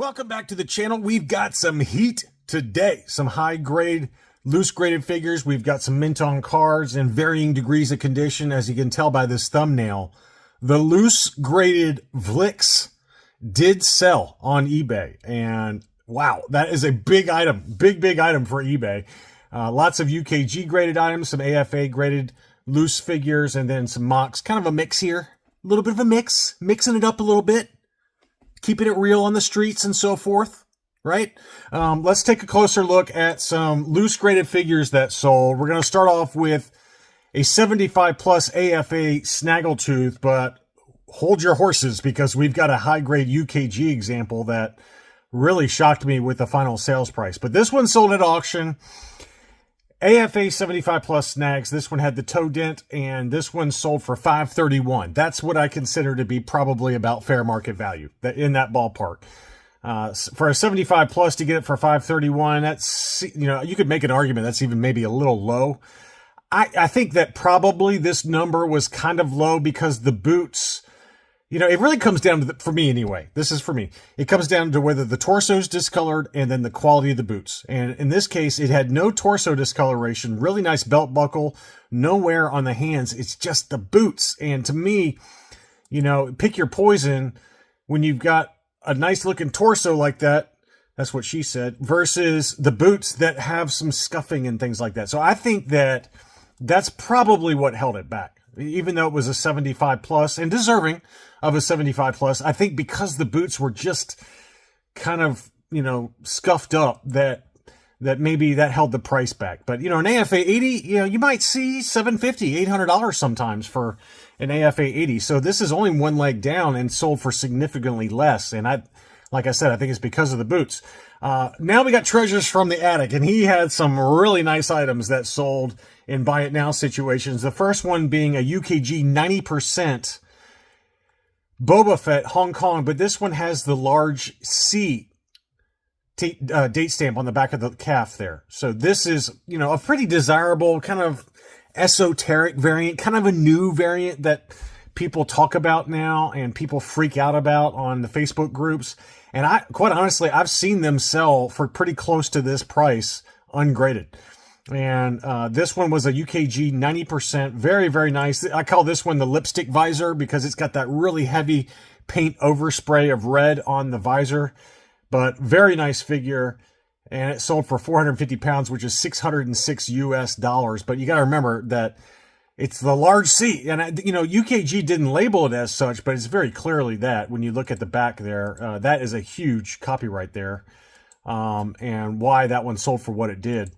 Welcome back to the channel. We've got some heat today, some high grade, loose graded figures. We've got some mint on cards in varying degrees of condition, as you can tell by this thumbnail. The loose graded Vlix did sell on eBay, and wow, that is a big item, big item for eBay. Lots of UKG graded items, some AFA graded loose figures, and then some mocks. Kind of a mix here, a little bit of a mix, mixing it up a little bit. Keeping it real on the streets and so forth, right? Let's take a closer look at some loose graded figures that sold. We're going to start off with a 75 plus AFA snaggletooth, but hold your horses because we've got a high grade UKG example that really shocked me with the final sales price. But this one sold at auction. AFA 75 plus snags. This one had the toe dent, and this one sold for $531. That's what I consider to be probably about fair market value, that in that ballpark. For a 75 plus to get it for $531, that's, you know, you could make an argument that's even maybe a little low. I think that probably this number was kind of low because the boots, you know, it really comes down to, for me anyway, this is for me, it comes down to whether the torso is discolored and then the quality of the boots. And in this case, it had no torso discoloration, really nice belt buckle, no wear on the hands. It's just the boots. And to me, you know, pick your poison when you've got a nice looking torso like that. That's what she said, versus the boots that have some scuffing and things like that. So I think that that's probably what held it back. Even though it was a 75 plus and deserving of a 75 plus, I think because the boots were just kind of, you know, scuffed up, that maybe that held the price back. But, you know, an AFA 80, you know, you might see $750, $800 sometimes for an AFA 80. So this is only one leg down and sold for significantly less. And like I said, I think it's because of the boots. Now we got treasures from the attic, and he had some really nice items that sold in buy it now situations. The first one being a UKG 90% Boba Fett Hong Kong, but this one has the large C date stamp on the back of the calf there. So this is, you know, a pretty desirable kind of esoteric variant, kind of a new variant that people talk about now and people freak out about on the Facebook groups. And quite honestly, I've seen them sell for pretty close to this price ungraded. And this one was a UKG 90%. Very, very nice. I call this one the lipstick visor because it's got that really heavy paint overspray of red on the visor. But very nice figure. And it sold for 450 pounds, which is $606 US. But you got to remember that it's the large C. And, you know, UKG didn't label it as such, but it's very clearly that when you look at the back there. That is a huge copyright there. And why that one sold for what it did.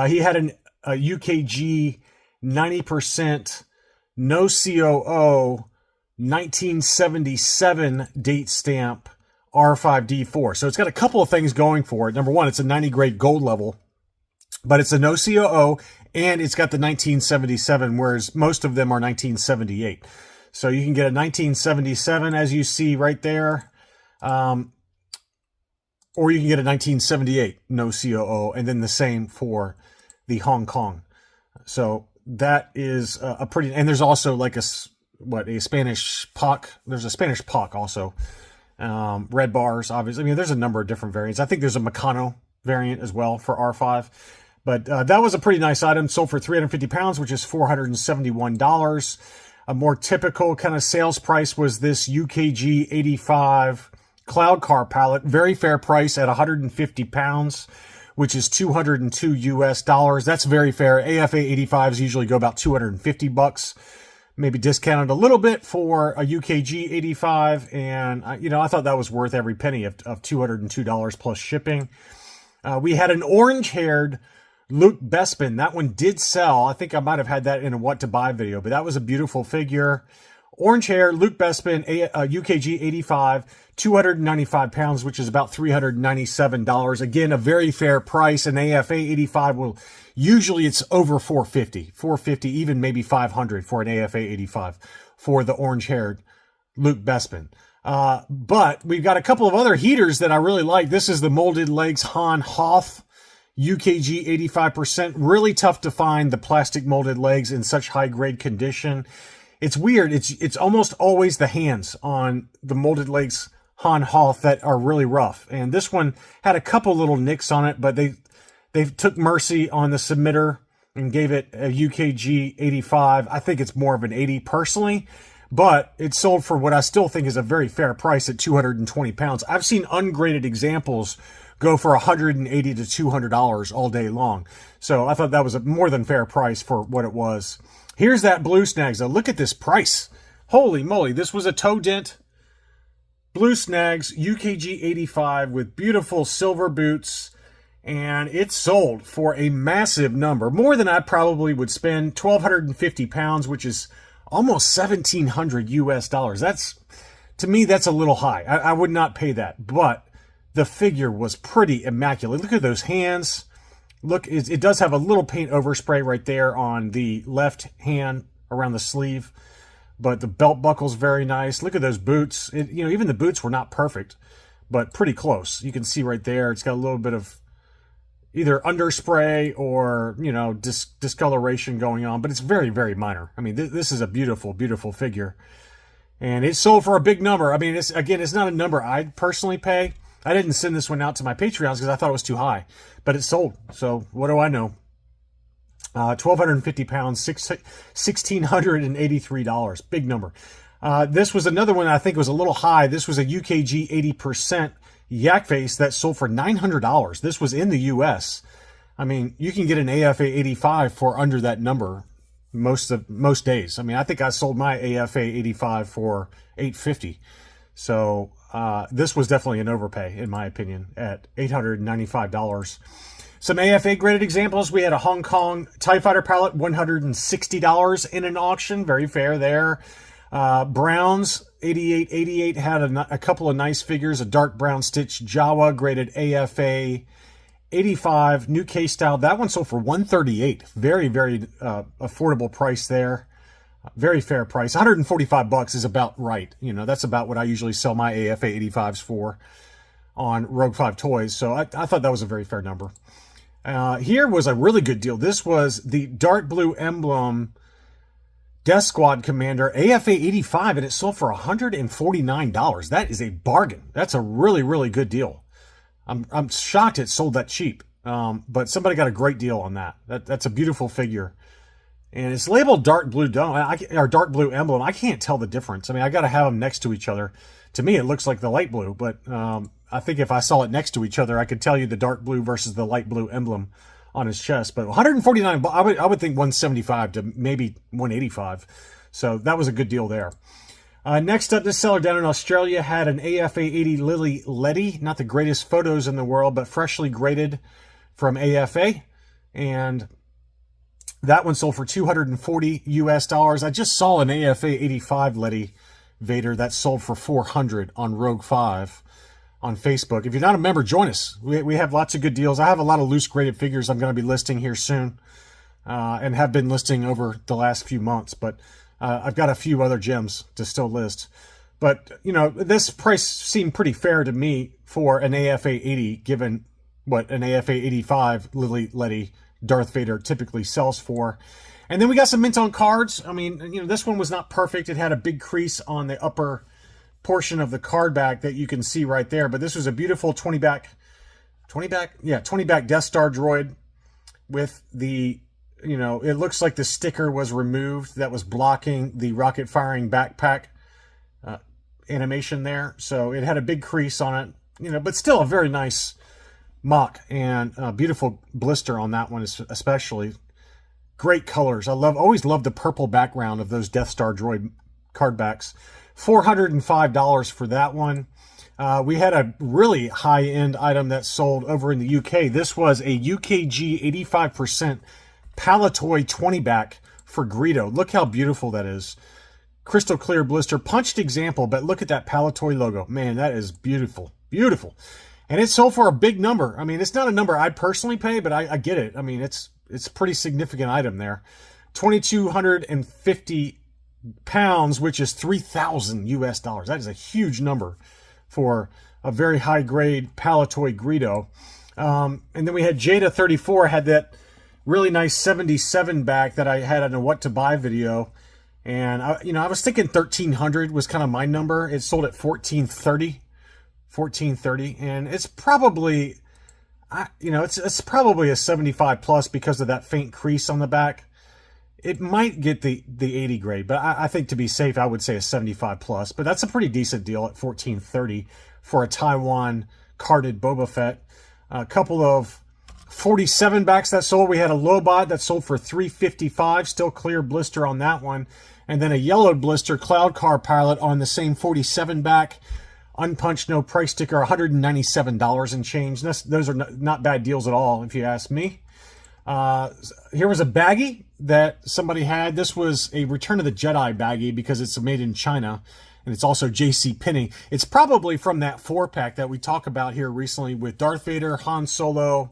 He had a UKG 90% no COO 1977 date stamp R5D4. So it's got a couple of things going for it. Number one, it's a 90 grade gold level, but it's a no COO and it's got the 1977, whereas most of them are 1978. So you can get a 1977 as you see right there. Or you can get a 1978 no COO, and then the same for the Hong Kong. So that is a pretty, and there's also like a Spanish POC. There's a Spanish POC also. Red bars, obviously. I mean, there's a number of different variants. I think there's a Meccano variant as well for R5. But that was a pretty nice item. Sold for 350 pounds, which is $471. A more typical kind of sales price was this UKG 85 Cloud Car pallet, very fair price at 150 pounds, which is $202 US. That's very fair. AFA 85s usually go about 250 bucks, maybe discounted a little bit for a UKG 85. And, you know, I thought that was worth every penny of $202 plus shipping. We had an orange-haired Luke Bespin. That one did sell. I think I might have had that in a what to buy video, but that was a beautiful figure. Orange hair, Luke Bespin, UKG 85, 295 pounds, which is about $397. Again, a very fair price. An AFA 85 will, usually it's over 450, even maybe 500 for an AFA 85 for the orange haired Luke Bespin. But we've got a couple of other heaters that I really like. This is the molded legs Han Hoth, UKG 85%. Really tough to find the plastic molded legs in such high grade condition. It's weird. It's almost always the hands on the molded legs Han Hoth that are really rough. And this one had a couple little nicks on it, but they took mercy on the submitter and gave it a UKG 85. I think it's more of an 80 personally, but it sold for what I still think is a very fair price at 220 pounds. I've seen ungraded examples go for $180 to $200 all day long. So I thought that was a more than fair price for what it was. Here's that Blue Snags. Now look at this price. Holy moly, this was a toe dent Blue Snags UKG 85 with beautiful silver boots, and it sold for a massive number, more than I probably would spend. 1,250 pounds, which is almost 1,700 US dollars. To me, that's a little high. I would not pay that, but the figure was pretty immaculate. Look at those hands. Look, it does have a little paint overspray right there on the left hand around the sleeve, but the belt buckle's very nice. Look at those boots. Even the boots were not perfect, but pretty close. You can see right there, it's got a little bit of either underspray or, discoloration going on, but it's very, very minor. I mean, this is a beautiful, beautiful figure. And it sold for a big number. I mean, it's not a number I'd personally pay. I didn't send this one out to my Patreons because I thought it was too high, but it sold. So what do I know? 1,250 pounds, $1,683. Big number. This was another one I think was a little high. This was a UKG 80% yak face that sold for $900. This was in the US. I mean, you can get an AFA 85 for under that number most days. I mean, I think I sold my AFA 85 for $850. So this was definitely an overpay, in my opinion, at $895. Some AFA graded examples. We had a Hong Kong TIE Fighter palette, $160 in an auction. Very fair there. Browns, 88 had a couple of nice figures. A dark brown stitch Jawa graded AFA 85, new case style. That one sold for $138. Very, very affordable price there. Very fair price. $145 is about right. That's about what I usually sell my AFA 85s for on Rogue 5 Toys. So I thought that was a very fair number. Here was a really good deal. This was the dark blue emblem Death Squad Commander AFA 85, and it sold for $149. That is a bargain. That's a really, really good deal. I'm shocked it sold that cheap, but somebody got a great deal on that. That's a beautiful figure. And it's labeled dark blue dome, or dark blue emblem. I can't tell the difference. I mean, I got to have them next to each other. To me, it looks like the light blue, but I think if I saw it next to each other, I could tell you the dark blue versus the light blue emblem on his chest. But 149, I would think 175 to maybe 185. So that was a good deal there. Next up, this seller down in Australia had an AFA 80 Lily Letty. Not the greatest photos in the world, but freshly graded from AFA. And that one sold for $240 US dollars. I just saw an AFA 85 Letty Vader that sold for $400 on Rogue 5 on Facebook. If you're not a member, join us. We have lots of good deals. I have a lot of loose graded figures I'm going to be listing here soon, and have been listing over the last few months. But I've got a few other gems to still list. But, this price seemed pretty fair to me for an AFA 80, given what an AFA 85 Lily Letty Darth Vader typically sells for. And then we got some mint on cards. I mean, this one was not perfect. It had a big crease on the upper portion of the card back that you can see right there. But this was a beautiful 20 back Death Star droid with the, it looks like the sticker was removed that was blocking the rocket firing backpack animation there. So it had a big crease on it, but still a very nice mock, and a beautiful blister on that one especially. Great colors. Always loved the purple background of those Death Star droid card backs. $405 for that one. We had a really high-end item that sold over in the UK. This was a UKG 85% Palatoy 20 back for Greedo. Look how beautiful that is. Crystal clear blister, punched example, but look at that Palatoy logo. Man, that is beautiful. Beautiful. And it sold for a big number. I mean, it's not a number I'd personally pay, but I get it. I mean, it's a pretty significant item there. 2,250 pounds, which is 3,000 US dollars. That is a huge number for a very high grade Palatoy Greedo. And then we had Jada 34 had that really nice 77 back that I had in a what to buy video. And I was thinking 1,300 was kind of my number. It sold at 1,430 1430, and it's probably, it's probably a 75 plus because of that faint crease on the back. It might get the 80 grade, but I think to be safe, I would say a 75 plus. But that's a pretty decent deal at 1430 for a Taiwan carded Boba Fett. A couple of 47 backs that sold. We had a Lobot that sold for $355, still clear blister on that one. And then a yellowed blister Cloud Car Pilot on the same 47 back. Unpunched, no price sticker, $197 and change. Those are not bad deals at all, if you ask me. Here was a baggie that somebody had. This was a Return of the Jedi baggie because it's made in China, and it's also JCPenney. It's probably from that 4-pack that we talk about here recently with Darth Vader, Han Solo,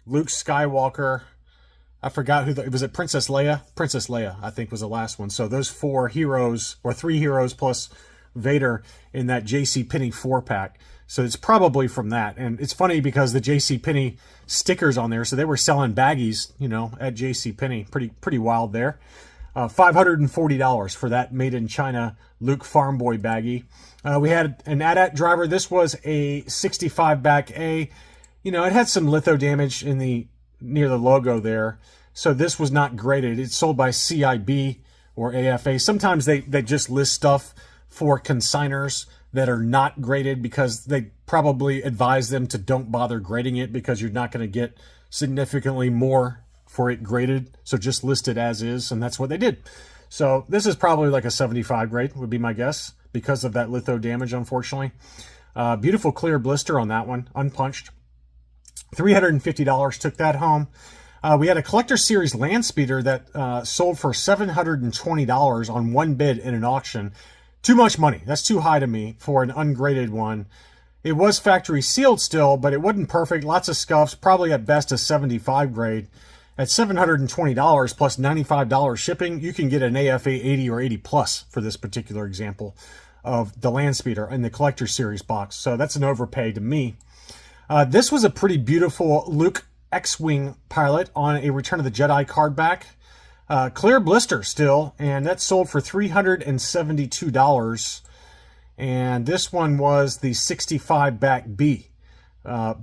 Luke Skywalker. I forgot who was it Princess Leia? Princess Leia, I think, was the last one. So those 4 heroes, or 3 heroes plus Vader in that JCPenney 4-pack. So it's probably from that. And it's funny because the JCPenney stickers on there, so they were selling baggies, at JCPenney. Pretty wild there. $540 for that made in China Luke Farm Boy baggie. We had an AT-AT driver. This was a 65 back A. It had some litho damage near the logo there. So this was not graded. It's sold by CIB or AFA. Sometimes they just list stuff for consigners that are not graded because they probably advise them to don't bother grading it because you're not going to get significantly more for it graded. So just list it as is, and that's what they did. So this is probably like a 75 grade would be my guess because of that litho damage, unfortunately. Beautiful clear blister on that one, unpunched. $350 took that home. We had a Collector Series Land Speeder that sold for $720 on one bid in an auction. Too much money. That's too high to me for an ungraded one. It was factory sealed still, but it wasn't perfect. Lots of scuffs, probably at best a 75 grade. At $720 plus $95 shipping, you can get an AFA 80 or 80 plus for this particular example of the Land Speeder in the Collector Series box. So that's an overpay to me. This was a pretty beautiful Luke X-Wing pilot on a Return of the Jedi card back. Clear blister still, and that sold for $372. And this one was the 65 back B.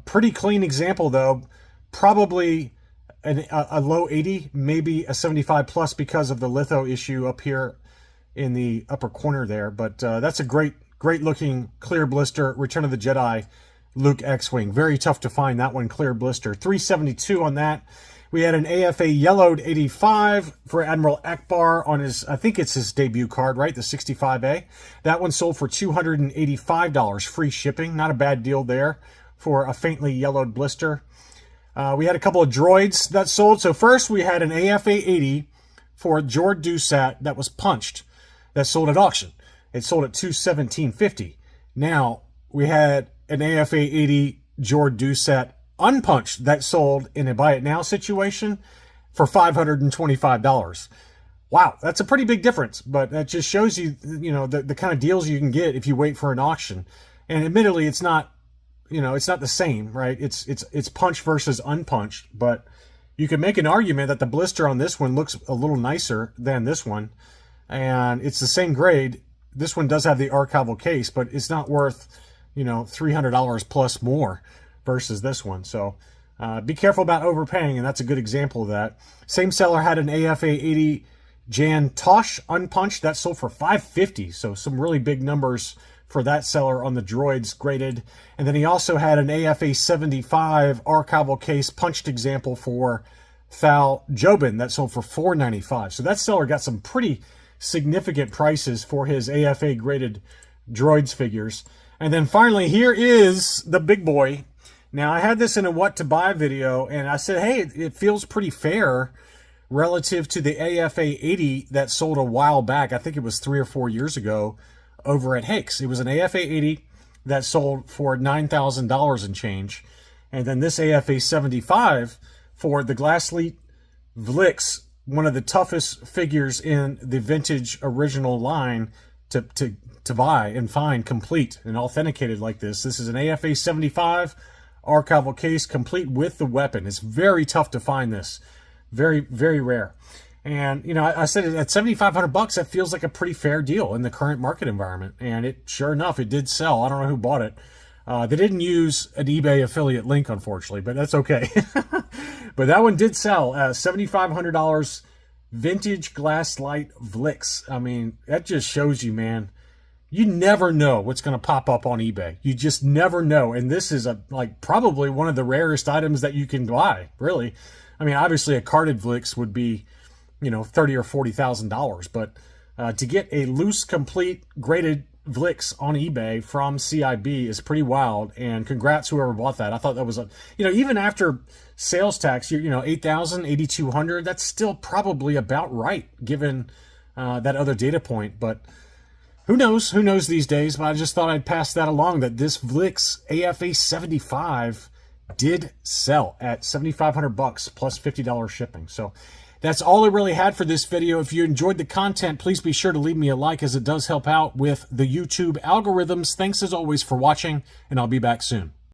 Pretty clean example though. Probably a low 80, maybe a 75 plus because of the litho issue up here in the upper corner there. But that's a great looking clear blister Return of the Jedi Luke X-Wing. Very tough to find that one clear blister. $372 on that. We had an AFA yellowed 85 for Admiral Akbar on his, I think it's his debut card, right? The 65A. That one sold for $285, free shipping. Not a bad deal there for a faintly yellowed blister. We had a couple of droids that sold. So first we had an AFA 80 for Jord Dusat that was punched that sold at auction. It sold at $217.50. Now we had an AFA 80 Jord Dusat unpunched that sold in a buy it now situation for $525. Wow, that's a pretty big difference, but that just shows you, the kind of deals you can get if you wait for an auction. And admittedly, it's not, it's not the same, right? It's punched versus unpunched, but you can make an argument that the blister on this one looks a little nicer than this one, and it's the same grade. This one does have the archival case, but it's not worth, $300 plus more versus this one. So be careful about overpaying, and that's a good example of that. Same seller had an AFA 80 Jan Tosh unpunched that sold for $550. So some really big numbers for that seller on the droids graded. And then he also had an AFA 75 archival case punched example for Thal Jobin that sold for $495. So that seller got some pretty significant prices for his AFA graded droids figures. And then finally, here is the big boy. Now, I had this in a what to buy video, and I said, hey, it feels pretty fair relative to the AFA 80 that sold a while back. I think it was 3 or 4 years ago over at Hakes. It was an AFA 80 that sold for $9,000 and change. And then this AFA 75 for the Glassleet Vlix, one of the toughest figures in the vintage original line to buy and find complete and authenticated like this. This is an AFA 75 archival case complete with the weapon. It's very tough to find this. Very, very rare. And, you know, I said at $7,500, that feels like a pretty fair deal in the current market environment. And it, sure enough, it did sell. I don't know who bought it. They didn't use an eBay affiliate link, unfortunately, but that's okay. But that one did sell. $7,500 vintage glass light Vlix. I mean, that just shows you, man, you never know what's going to pop up on eBay. You just never know. And this is probably one of the rarest items that you can buy, really. I mean, obviously a carded Vlix would be, you know, $30,000 or $40,000, but to get a loose, complete, graded Vlix on eBay from CIB is pretty wild, and congrats whoever bought that. I thought that was you know, even after sales tax, you know, $8,000, $8,200, that's still probably about right given that other data point. But who knows these days. But I just thought I'd pass that along, that this Vlix AFA 75 did sell at $7,500 plus $50 shipping. So that's all I really had for this video. If you enjoyed the content, please be sure to leave me a like, as it does help out with the YouTube algorithms. Thanks as always for watching, and I'll be back soon.